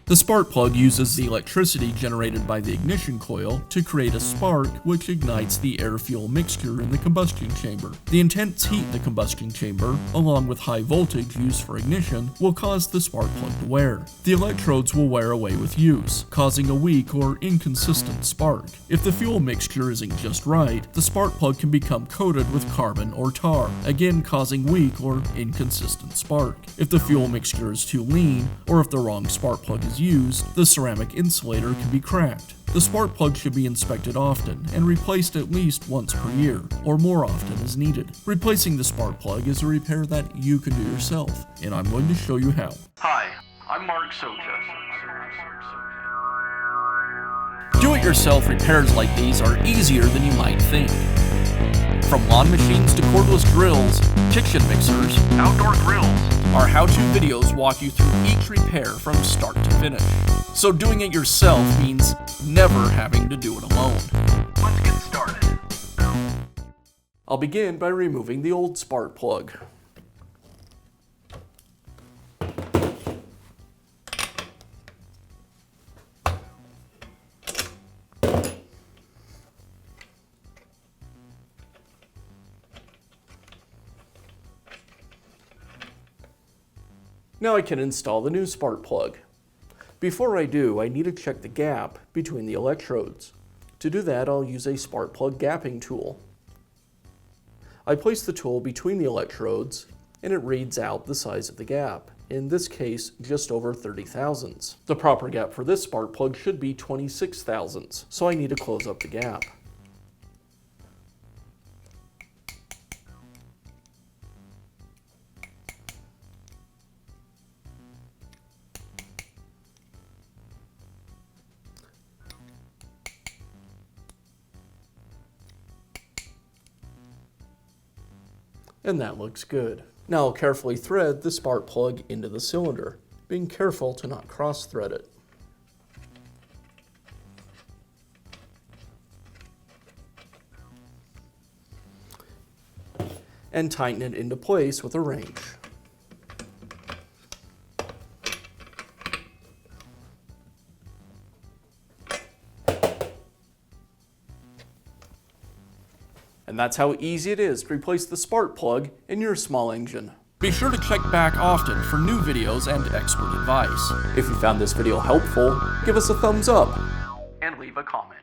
The spark plug uses the electricity generated by the ignition coil to create a spark which ignites the air-fuel mixture in the combustion chamber. The intense heat in the combustion chamber, along with high voltage used for ignition, will cause the spark plug to wear. The electrodes will wear away with use, causing a weak or inconsistent spark. If the fuel mixture isn't just right, the spark plug can become coated with carbon or tar, again causing weak or inconsistent spark. If the fuel mixture is too lean, or if the wrong spark plug is used, the ceramic insulator can be cracked. The spark plug should be inspected often and replaced at least once per year, or more often as needed. Replacing the spark plug is a repair that you can do yourself, and I'm going to show you how. Hi, I'm Mark Socha. Do-it-yourself repairs like these are easier than you might think. From lawn machines to cordless drills, kitchen mixers, Outdoor grills. our how-to videos walk you through each repair from start to finish. So doing it yourself means never having to do it alone. Let's get started. I'll begin by removing the old spark plug. Now I can install the new spark plug. Before I do, I need to check the gap between the electrodes. To do that, I'll use a spark plug gapping tool. I place the tool between the electrodes and it reads out the size of the gap, in this case just over 30 thousandths. The proper gap for this spark plug should be 26 thousandths, so I need to close up the gap. And that looks good. Now I'll carefully thread the spark plug into the cylinder, being careful to not cross-thread it. And tighten it into place with a wrench. And that's how easy it is to replace the spark plug in your small engine. Be sure to check back often for new videos and expert advice. If you found this video helpful, give us a thumbs up And leave a comment.